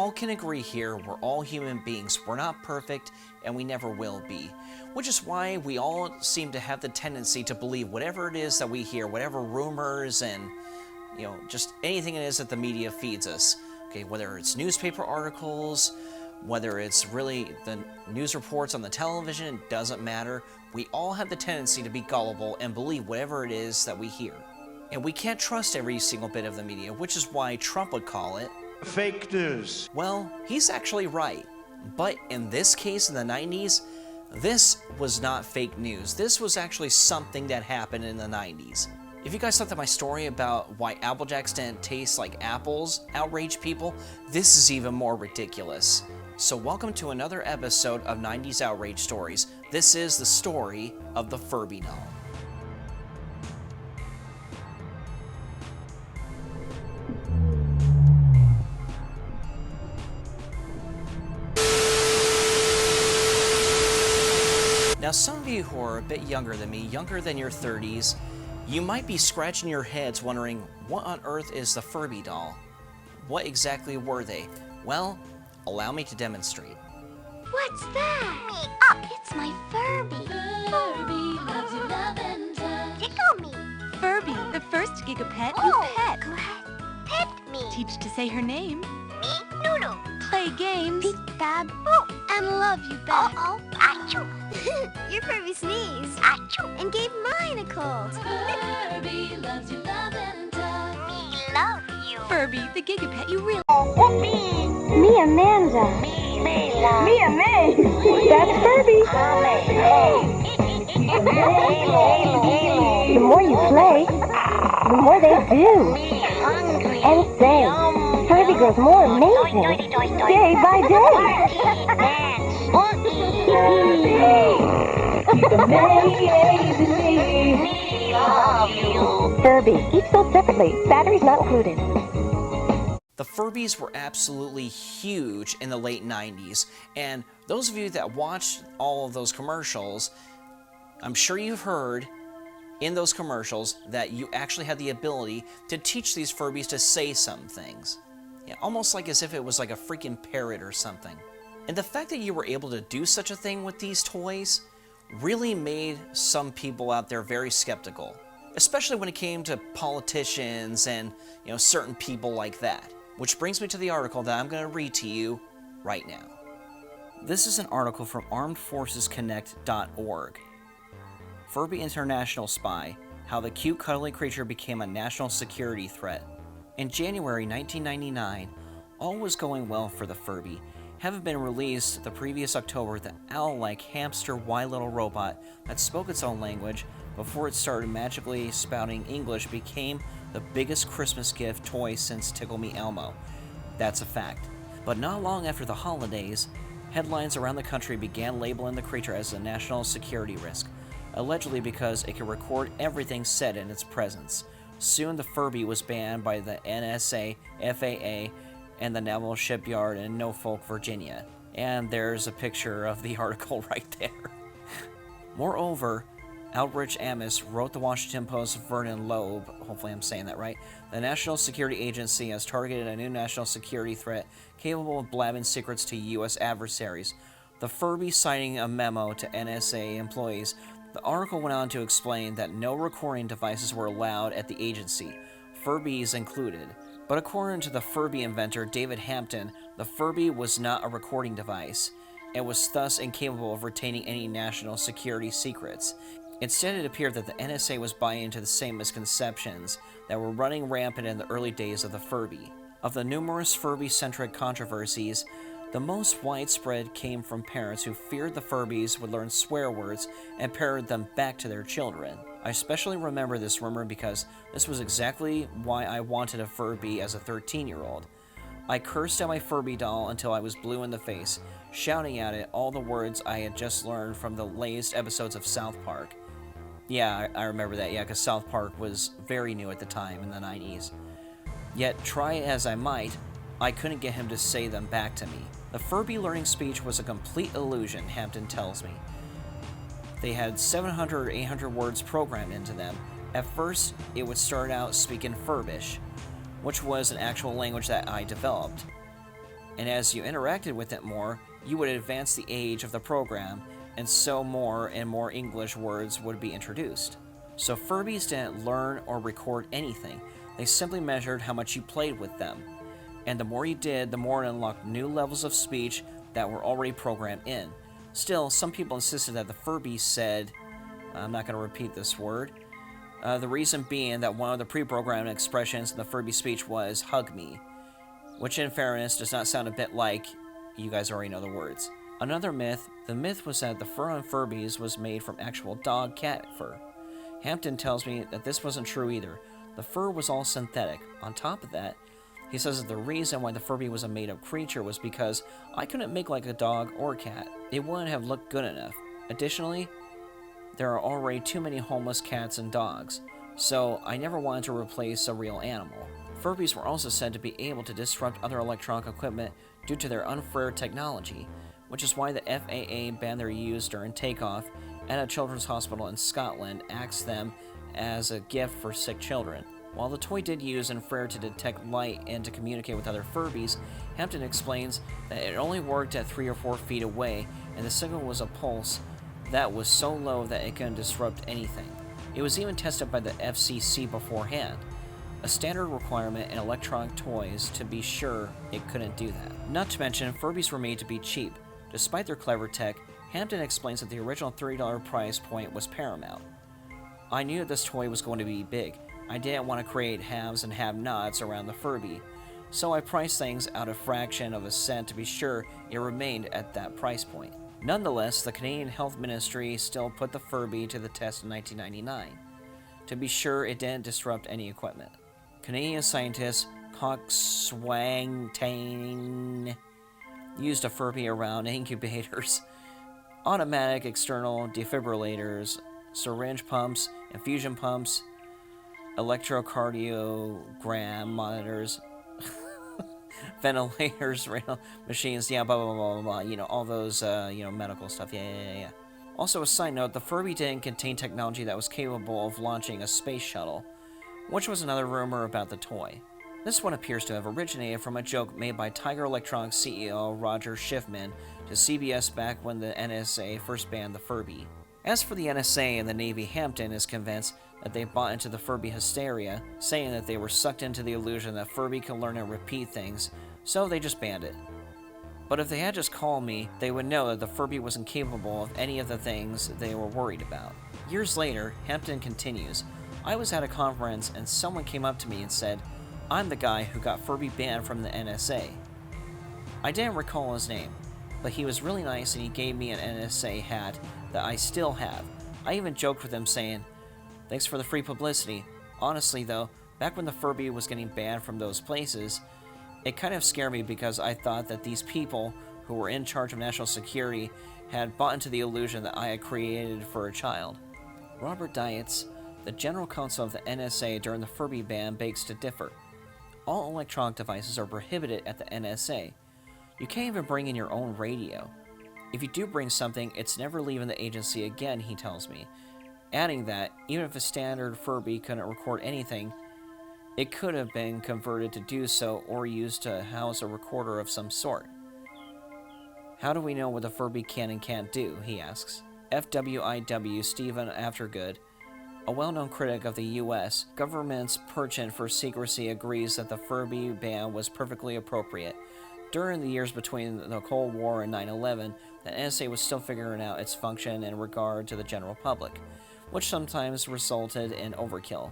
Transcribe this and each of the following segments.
all can agree here we're all human beings. We're not perfect, and we never will be. Which is why we all seem to have the tendency to believe whatever it is that we hear, whatever rumors and, just anything it is that the media feeds us. Okay, whether it's newspaper articles, whether it's really the news reports on the television, it doesn't matter. We all have the tendency to be gullible and believe whatever it is that we hear. And we can't trust every single bit of the media, which is why Trump would call it fake news. Well, he's actually right. But in this case, in the 90s, this was not fake news. This was actually something that happened in the 90s. If you guys thought that my story about why Apple Jacks didn't taste like apples outraged people, this is even more ridiculous. So welcome to another episode of 90s Outrage Stories. This is the story of the Furby doll. Now, some of you who are a bit younger than me, younger than your 30s, you might be scratching your heads wondering, what on earth is the Furby doll? What exactly were they? Well, allow me to demonstrate. What's that? Me up! It's my Furby! Furby loves you lavender. Tickle me! Furby, the first Gigapet Oh, you pet. go ahead. Pet me! Teach to say her name. Me? Noodle! Play games. Peek-a-boo! And love you back. Uh-oh! Achoo! Your Furby sneezed Achoo! and gave mine a cold. Furby loves you lavender. Me love you! Furby, the Gigapet you really... Me, Amanda. Me, May. That's Furby. The more you play, the more they do. And say, Furby grows more amazing day by day. Furby, each sold separately, batteries not included. The Furbies were absolutely huge in the late 90s, and those of you that watched all of those commercials, I'm sure you've heard in those commercials that you actually had the ability to teach these Furbies to say some things. Yeah, almost like as if it was like a freaking parrot or something. And the fact that you were able to do such a thing with these toys really made some people out there very skeptical, especially when it came to politicians and, certain people like that. Which brings me to the article that I'm going to read to you right now. This is an article from armedforcesconnect.org. Furby International Spy, How the Cute Cuddly Creature Became a National Security Threat. In January 1999, all was going well for the Furby. Having been released the previous October, the owl-like hamster Y-Little robot that spoke its own language before it started magically spouting English became the biggest Christmas gift toy since Tickle Me Elmo. That's a fact. But not long after the holidays, headlines around the country began labeling the creature as a national security risk, allegedly because it could record everything said in its presence. Soon the Furby was banned by the NSA, FAA, and the Naval Shipyard in Norfolk, Virginia. And there's a picture of the article right there. Moreover, Albrecht Amos wrote the Washington Post's Vernon Loeb, hopefully I'm saying that right, the National Security Agency has targeted a new national security threat capable of blabbing secrets to U.S. adversaries. The Furby citing a memo to NSA employees. The article went on to explain that no recording devices were allowed at the agency, Furbies included. But according to the Furby inventor David Hampton, the Furby was not a recording device, and was thus incapable of retaining any national security secrets. Instead, it appeared that the NSA was buying into the same misconceptions that were running rampant in the early days of the Furby. Of the numerous Furby-centric controversies, the most widespread came from parents who feared the Furbies would learn swear words and parrot them back to their children. I especially remember this rumor because this was exactly why I wanted a Furby as a 13-year-old. I cursed at my Furby doll until I was blue in the face, shouting at it all the words I had just learned from the latest episodes of South Park. Yeah, I remember that, because South Park was very new at the time in the 90s. Yet, try as I might, I couldn't get him to say them back to me. The Furby learning speech was a complete illusion, Hampton tells me. They had 700 or 800 words programmed into them. At first, it would start out speaking Furbish, which was an actual language that I developed. And as you interacted with it more, you would advance the age of the program, and so more and more English words would be introduced. So Furbies didn't learn or record anything, they simply measured how much you played with them. And the more you did, the more it unlocked new levels of speech that were already programmed in. Still, some people insisted that the Furby said, I'm not going to repeat this word, the reason being that one of the pre-programmed expressions in the Furby speech was, hug me, which in fairness does not sound a bit like, you guys already know the words. Another myth, the myth was that the fur on Furbies was made from actual dog-cat fur. Hampton tells me that this wasn't true either. The fur was all synthetic. On top of that, he says that the reason why the Furby was a made-up creature was because I couldn't make like a dog or cat. It wouldn't have looked good enough. Additionally, there are already too many homeless cats and dogs, so I never wanted to replace a real animal. Furbies were also said to be able to disrupt other electronic equipment due to their unfair technology, which is why the FAA banned their use during takeoff, and a children's hospital in Scotland axed them as a gift for sick children. While the toy did use infrared to detect light and to communicate with other Furbies, Hampton explains that it only worked at 3 or 4 feet away, and the signal was a pulse that was so low that it couldn't disrupt anything. It was even tested by the FCC beforehand, a standard requirement in electronic toys to be sure it couldn't do that. Not to mention, Furbies were made to be cheap. Despite their clever tech, Hampton explains that the original $30 price point was paramount. I knew this toy was going to be big. I didn't want to create haves and have-nots around the Furby, so I priced things out a fraction of a cent to be sure it remained at that price point. Nonetheless, the Canadian Health Ministry still put the Furby to the test in 1999, to be sure it didn't disrupt any equipment. Canadian scientist Coxswain used a Furby around incubators, automatic external defibrillators, syringe pumps, infusion pumps, electrocardiogram monitors, ventilators, renal machines, yeah, blah, blah, blah, blah, blah, you know, all those, medical stuff, yeah. Also, a side note, the Furby didn't contain technology that was capable of launching a space shuttle, which was another rumor about the toy. This one appears to have originated from a joke made by Tiger Electronics CEO Roger Schiffman to CBS back when the NSA first banned the Furby. As for the NSA and the Navy, Hampton is convinced that they bought into the Furby hysteria, saying that they were sucked into the illusion that Furby can learn and repeat things, so they just banned it. But if they had just called me, they would know that the Furby wasn't capable of any of the things they were worried about. Years later, Hampton continues, I was at a conference and someone came up to me and said, I'm the guy who got Furby banned from the NSA. I didn't recall his name, but he was really nice and he gave me an NSA hat that I still have. I even joked with him saying, thanks for the free publicity. Honestly though, back when the Furby was getting banned from those places, it kind of scared me because I thought that these people who were in charge of national security had bought into the illusion that I had created for a child. Robert Dietz, the general counsel of the NSA during the Furby ban, begs to differ. All electronic devices are prohibited at the NSA. You can't even bring in your own radio. If you do bring something, it's never leaving the agency again, he tells me, adding that, even if a standard Furby couldn't record anything, it could have been converted to do so or used to house a recorder of some sort. How do we know what the Furby can and can't do, he asks. FWIW Stephen Aftergood, a well-known critic of the U.S. government's penchant for secrecy, agrees that the Furby ban was perfectly appropriate. During the years between the Cold War and 9/11, the NSA was still figuring out its function in regard to the general public, which sometimes resulted in overkill.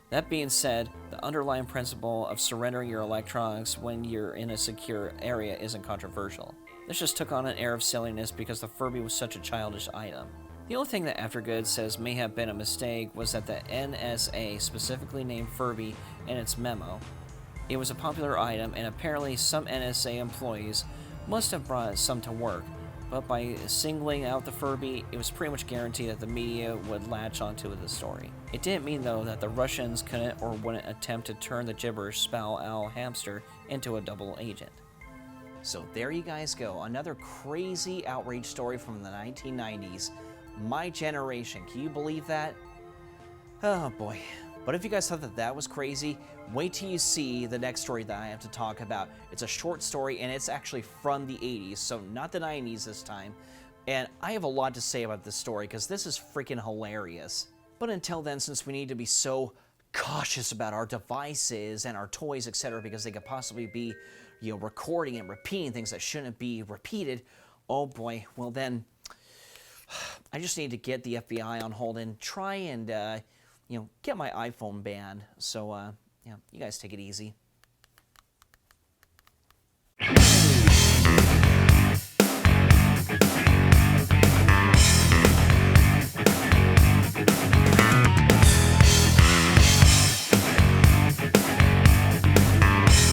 That being said, the underlying principle of surrendering your electronics when you're in a secure area isn't controversial. This just took on an air of silliness because the Furby was such a childish item. The only thing that Aftergood says may have been a mistake was that the NSA specifically named Furby in its memo. It was a popular item, and apparently some NSA employees must have brought some to work, but by singling out the Furby, it was pretty much guaranteed that the media would latch onto the story. It didn't mean, though, that the Russians couldn't or wouldn't attempt to turn the gibberish spout owl hamster into a double agent. So there you guys go, another crazy outrage story from the 1990s. My generation, can you believe that? Oh boy. But if you guys thought that that was crazy, wait till you see the next story that I have to talk about. It's a short story, and it's actually from the 80s, so not the 90s this time. And I have a lot to say about this story because this is freaking hilarious. But until then, since we need to be so cautious about our devices and our toys, etc., because they could possibly be, recording and repeating things that shouldn't be repeated, oh boy, well then, I just need to get the FBI on hold and try and, get my iPhone banned. So, you guys take it easy.